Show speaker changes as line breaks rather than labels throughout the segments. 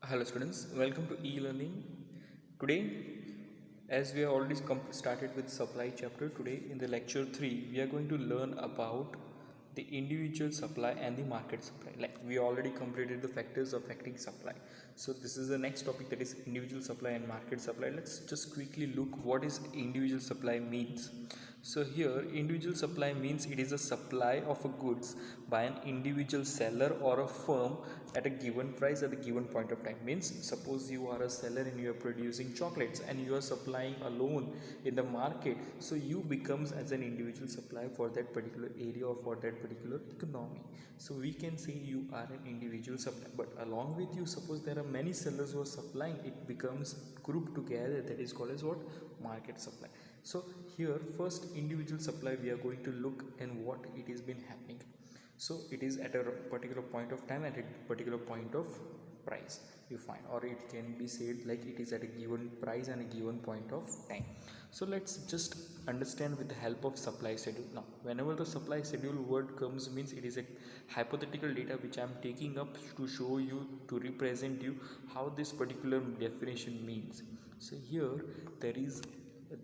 Hello students, welcome to e-learning. Today, as we have already started with supply chapter, today in the lecture 3 we are going to learn about the individual supply and the market supply. Like we already completed the factors affecting supply, so this is the next topic, that is individual supply and market supply. Let's just quickly look what is individual supply means. So here individual supply means it is a supply of a goods by an individual seller or a firm at a given price at a given point of time. Means suppose you are a seller and you are producing chocolates and you are supplying alone in the market, so you becomes as an individual supplier for that particular area or for that particular economy. So we can say you are an individual supplier, but along with you, suppose there are many sellers who are supplying, it becomes grouped together, that is called as what? Market supply. So here first individual supply we are going to look and what it has been happening. So it is at a particular point of time, at a particular point of price you find, or it can be said like it is at a given price and a given point of time. So let's just understand with the help of supply schedule. Now whenever the supply schedule word comes, means it is a hypothetical data which I am taking up to show you, to represent you how this particular definition means. So here there is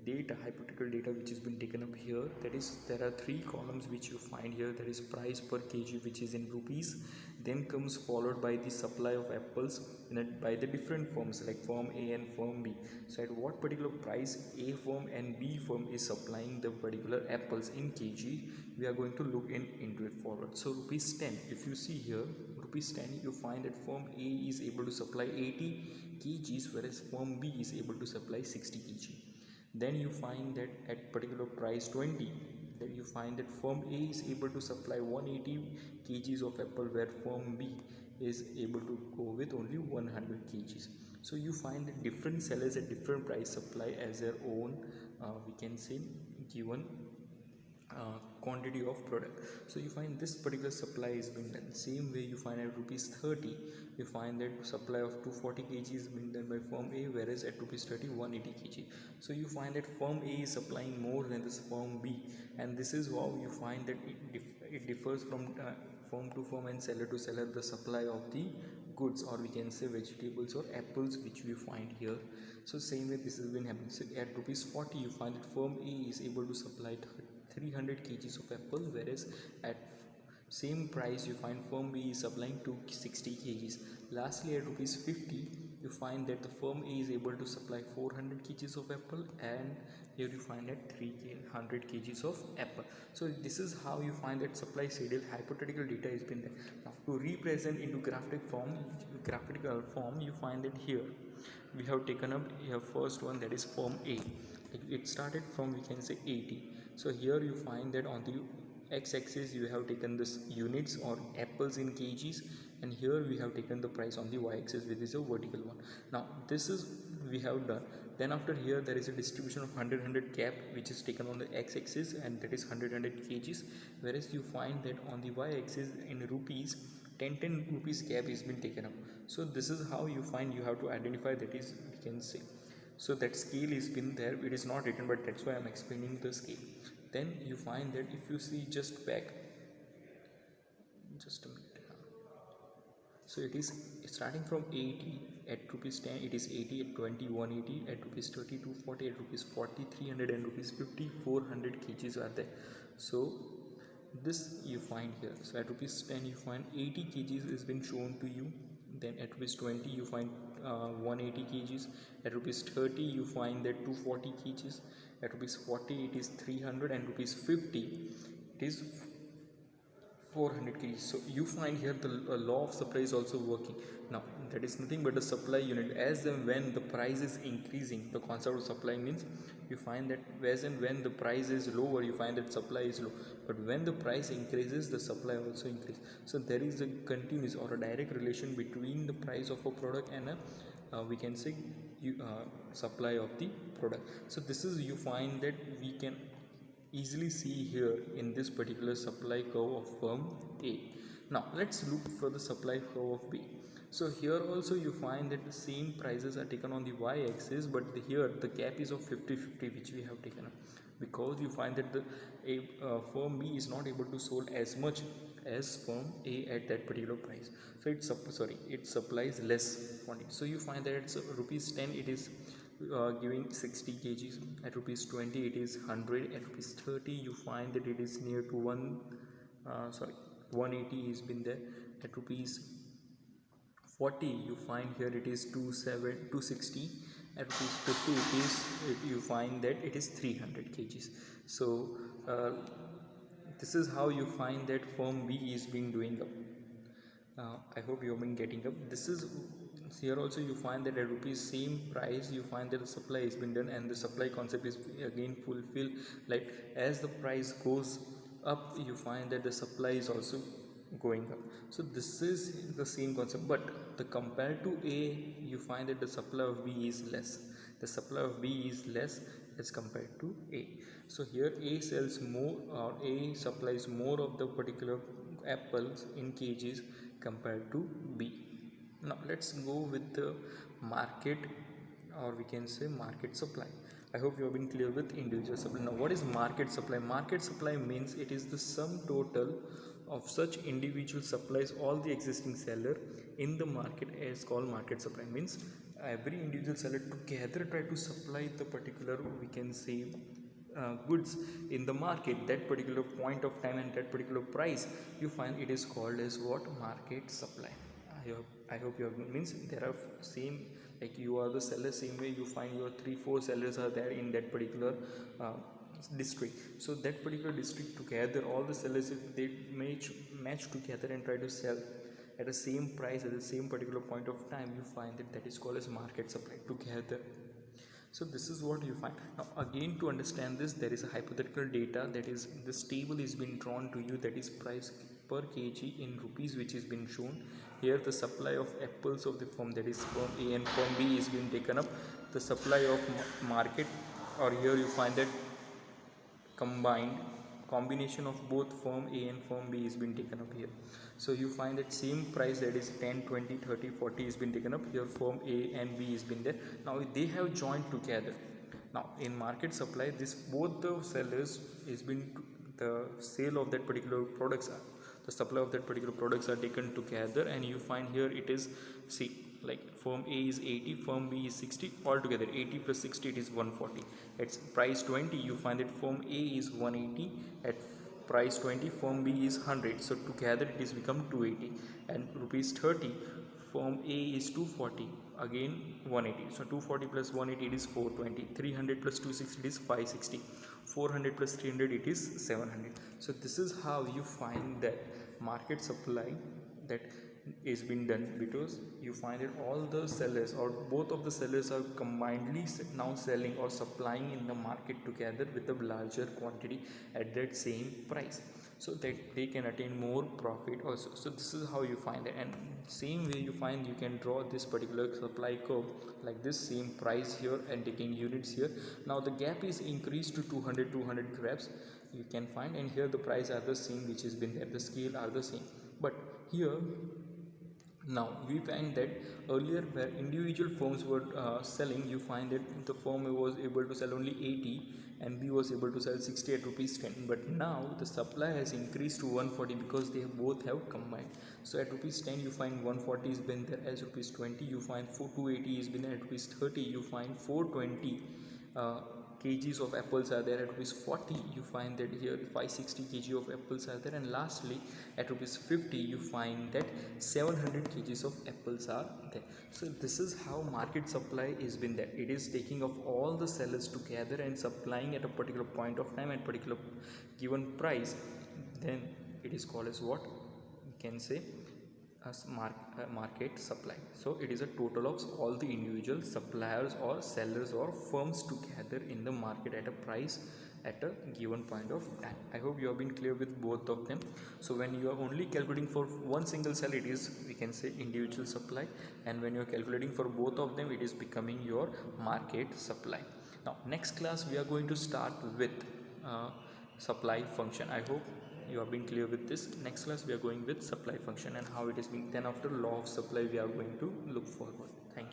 data, hypothetical data which has been taken up here. That is, there are three columns which you find here. That is price per kg, which is in rupees, then comes followed by the supply of apples by the different firms like firm A and firm B. So at what particular price A firm and B firm is supplying the particular apples in kg, we are going to look into it forward. So rupees 10, if you see here, rupees 10, you find that firm A is able to supply 80 kgs, whereas firm B is able to supply 60 kg. Then you find that at particular price 20, that you find that firm A is able to supply 180 kgs of apple, where firm B is able to go with only 100 kgs. So you find that different sellers at different price supply as their own we can say given quantity of product. So you find this particular supply is being done same way. You find at rupees 30, you find that supply of 240 kg is being done by firm A, whereas at rupees 30 180 kg. So you find that firm A is supplying more than this firm B, and this is how you find that it differs from firm to firm and seller to seller, the supply of the goods, or we can say vegetables or apples, which we find here. So same way this has been happening. So at rupees 40, you find that firm A is able to supply 300 kgs of apple, whereas at same price you find firm B is supplying 260 kgs. Lastly at rupees 50, you find that the firm A is able to supply 400 kgs of apple, and here you find at 300 kgs of apple. So this is how you find that supply schedule hypothetical data has been there. Now to represent into graphical form, you find that here we have taken up here first one, that is firm A. It started from, we can say, 80. So here you find that on the x-axis you have taken this units or apples in kgs, and here we have taken the price on the y-axis, which is a vertical one. Now this is we have done. Then after here there is a distribution of 100 cap, which is taken on the x-axis, and that is 100 kgs, whereas you find that on the y-axis in rupees 10 rupees cap is been taken up. So this is how you find, you have to identify, that is, we can say, so that scale is been there, it is not written, but that's why I'm explaining the scale. Then you find that if you see just back, just a minute, so it is starting from 80 at rupees 10, it is 80 at 20 180, at rupees 30 240, at rupees 40 300, and rupees 50 400 kgs are there. So this you find here. So at rupees 10 you find 80 kgs is been shown to you. Then at rupees 20 you find 180 kgs. At rupees 30 you find that 240 kgs. At rupees 40 it is 300, and rupees 50 it is 400 kg. So you find here the law of supply is also working. Now that is nothing but the supply unit. As and when the price is increasing, the concept of supply means you find that as and when the price is lower, you find that supply is low, but when the price increases, the supply also increases. So there is a continuous or a direct relation between the price of a product and a we can say supply of the product. So this is, you find that we can easily see here in this particular supply curve of firm A. Now let's look for the supply curve of B. So here also you find that the same prices are taken on the y-axis, but here the gap is of 50-50, which we have taken up, because you find that the firm B is not able to sold as much as firm A at that particular price. So it supplies less quantity. So you find that it's rupees 10 it is giving 60 kgs, at rupees 20 it is 100, at rupees 30 you find that it is near to 180 is been there, at rupees 40 you find here it is 260, at rupees 50 you find that it is 300 kgs. So this is how you find that firm B is being doing up. I hope you have been getting up. This is here also you find that at rupees same price you find that the supply has been done, and the supply concept is again fulfilled. Like as the price goes up you find that the supply is also going up. So this is the same concept, but the compared to A you find that the supply of B is less. The supply of B is less as compared to A. So here A sells more, or A supplies more of the particular apples in kgs compared to B. Now let's go with the market, or we can say market supply. I hope you have been clear with individual supply. Now what is market supply? Market supply means it is the sum total of such individual supplies all the existing seller in the market is called market supply. Means every individual seller together try to supply the particular, we can say, goods in the market that particular point of time and that particular price, you find it is called as what? Market supply. I hope you have, means there are same, like you are the seller, same way you find your 3-4 sellers are there in that particular district. So that particular district together, all the sellers, if they match together and try to sell at the same price at the same particular point of time, you find that is called as market supply together. So this is what you find. Now again, to understand this, there is a hypothetical data, that is this table is being drawn to you, that is price per kg in rupees, which is being shown here. The supply of apples of the firm, that is firm A and firm B, is being taken up. The supply of market, or here you find that combination of both firm A and firm B is being taken up here. So you find that same price, that is 10, 20, 30, 40 is been taken up here. Firm A and B is been there. Now they have joined together. Now in market supply, this both the sellers is been the sale of that particular products are, the supply of that particular products are taken together, and you find here it is, see, like firm A is 80, firm B is 60, altogether 80 plus 60 it is 140. At price 20 you find that firm A is 180, at price 20 firm B is 100, so together it is become 280, and rupees 30 firm A is 240, again 180, so 240 plus 180 it is 420, 300 plus 260 it is 560, 400 plus 300 it is 700. So this is how you find that market supply that is being done, because you find that all the sellers or both of the sellers are combinedly now selling or supplying in the market together with a larger quantity at that same price, so that they can attain more profit also. So this is how you find it, and same way you find you can draw this particular supply curve like this, same price here and taking units here. Now the gap is increased to 200 grams you can find, and here the price are the same which has been there, the scale are the same. But here now we find that earlier where individual firms were selling, you find that the firm A was able to sell only 80 and B was able to sell 60 at rupees 10. But now the supply has increased to 140 because they both have combined. So at rupees 10 you find 140 is been there, as rupees 20 you find 280 is been there, at rupees 30 you find 420 kgs of apples are there, at rupees 40 you find that here 560 kg of apples are there, and lastly at rupees 50 you find that 700 kgs of apples are there. So this is how market supply is been there. It is taking of all the sellers together and supplying at a particular point of time at particular given price, then it is called as what we can say as market supply. So it is a total of all the individual suppliers or sellers or firms together in the market at a price at a given point of time. I hope you have been clear with both of them. So when you are only calculating for one single cell, it is, we can say, individual supply, and when you are calculating for both of them, it is becoming your market supply. Now next class we are going to start with supply function. I hope you have been clear with this. Next class we are going with supply function and how it is being, then after law of supply we are going to look forward. Thank you.